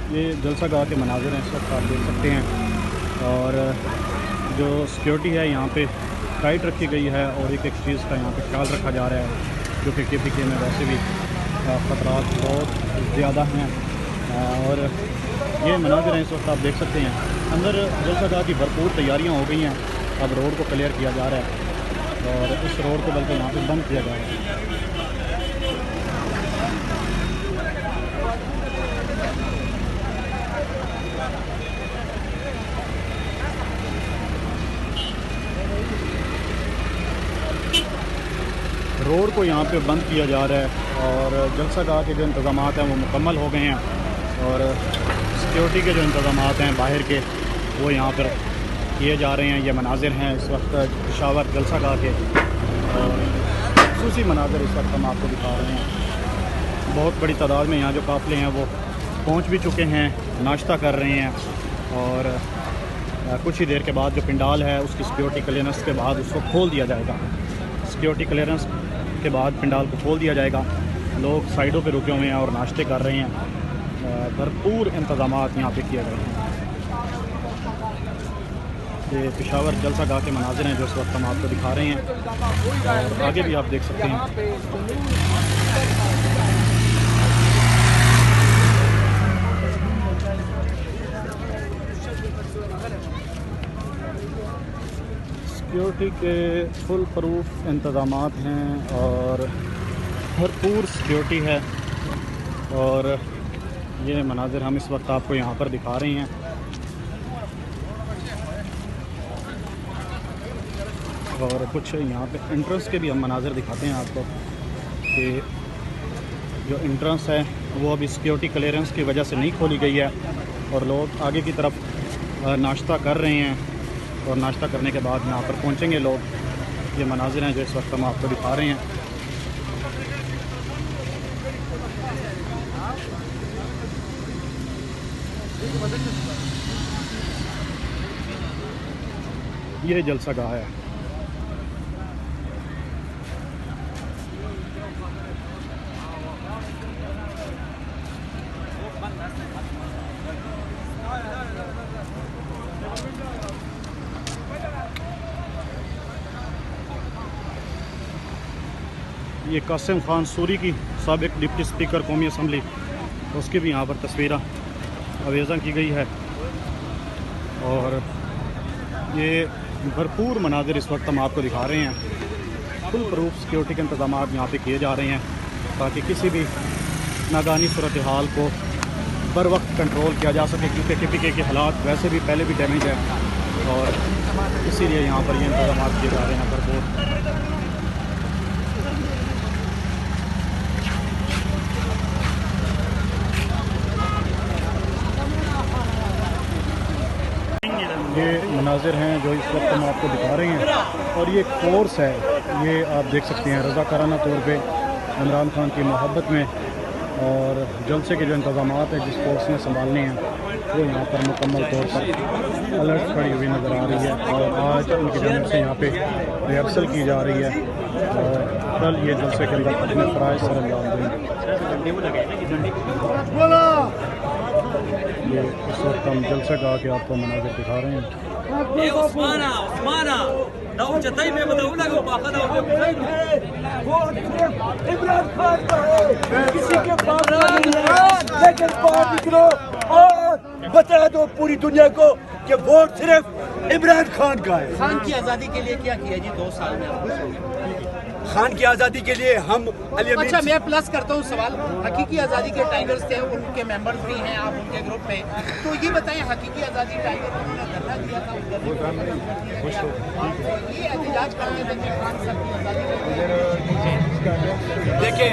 ये जलसा गाह के मनाज़िर हैं, इस वक्त आप देख सकते हैं। और जो सिक्योरिटी है यहाँ पे टाइट रखी गई है और एक एक चीज़ का यहाँ पे ख्याल रखा जा रहा है, जो कि KPK में वैसे भी ख़तरात बहुत ज़्यादा हैं। और ये मनाज़िर हैं, इस वक्त आप देख सकते हैं। अंदर जलसा गाह की भरपूर तैयारियाँ हो गई हैं। अब रोड को क्लियर किया जा रहा है और इस रोड को बल्कि यहाँ पे बंद किया जा रहा है। रोड को यहाँ पे बंद किया जा रहा है और जलसा गाह के जो इंतज़ाम हैं वो मुकम्मल हो गए हैं और सिक्योरिटी के जो इंतज़ाम हैं बाहर के वो यहाँ पर किए जा रहे हैं। ये मनाज़िर हैं इस वक्त पेशावर जलसा गाह के और ख़ुसूसी मनाज़िर इस वक्त हम आपको दिखा रहे हैं। बहुत बड़ी तादाद में यहाँ जो काफ़िले हैं वो पहुँच भी चुके हैं, नाश्ता कर रहे हैं और कुछ ही देर के बाद जो पंडाल है उसकी सिक्योरिटी क्लियरेंस के बाद उसको खोल दिया जाएगा। सिक्योरिटी क्लियरेंस के बाद पंडाल को खोल दिया जाएगा। लोग साइडों पे रुके हुए हैं और नाश्ते कर रहे हैं। भरपूर इंतज़ामात यहाँ पे किए गए हैं। ये पेशावर जलसा गाह के मनाज़िर हैं जो इस वक्त हम आपको दिखा रहे हैं और आगे भी आप देख सकते हैं। सिक्योरिटी के फुल प्रूफ इंतज़ामात हैं और भरपूर सिक्योरिटी है और ये मनाज़िर हम इस वक्त आपको यहाँ पर दिखा रहे हैं। और कुछ यहाँ पे एंट्रेंस के भी हम मनाज़िर दिखाते हैं आपको कि जो एंट्रेंस है वो अभी सिक्योरिटी क्लियरेंस की वजह से नहीं खोली गई है और लोग आगे की तरफ नाश्ता कर रहे हैं और नाश्ता करने के बाद यहाँ पर पहुँचेंगे लोग। ये मनाज़िर हैं जो इस वक्त हम आपको दिखा रहे हैं। ये जलसा गाह है। ये कासिम खान सूरी की साबिक डिप्टी स्पीकर कौमी असम्बली, उसकी भी यहाँ पर तस्वीर अवेज़ा की गई है और ये भरपूर मनाज़िर इस वक्त हम आपको दिखा रहे हैं। फुल प्रूफ सिक्योरिटी के इंतज़ाम यहाँ पे किए जा रहे हैं ताकि किसी भी नादानी सूरत हाल को बर वक्त कंट्रोल किया जा सके, क्योंकि KPK के हालात वैसे भी पहले भी डैमेज है और इसीलिए यहाँ पर ये इंतज़ाम किए जा रहे हैं भरपूर। ये मनाज़िर हैं जो इस वक्त हम आपको दिखा रहे हैं और ये कोर्स है, ये आप देख सकते हैं रज़ाकाराना तौर पे इमरान खान की मोहब्बत में। और जलसे के जो इंतज़ाम हैं जिस फोर्स ने संभालने हैं वो यहाँ पर मुकम्मल तौर पर अलर्ट खड़ी हुई नज़र आ रही है और आज उनकी जानब से यहाँ पे रिहर्सल की जा रही है और कल ये जलसे के अंदर अपने फ़राइज़ सर अंजाम देंगे। ये इस वक्त हम जलसा गाह के आपको मनाज़िर दिखा रहे हैं। इमरान खान का है, किसी के पास लेकिन बाहर निकलो और बता दो पूरी दुनिया को कि वोट सिर्फ इमरान खान का है। खान की आज़ादी के लिए क्या किया जी 2 साल में? खान की आज़ादी के लिए हम अच्छा, मैं प्लस करता हूँ सवाल। हकीकी आज़ादी के टाइगर्स थे, उनके मेंबर्स भी हैं आप उनके ग्रुप में, तो ये बताएं हकीकी आज़ादी टाइगर उन्होंने धरना दिया था, ये एहतजाज करने देंगे खान साहब की आज़ादी। देखिए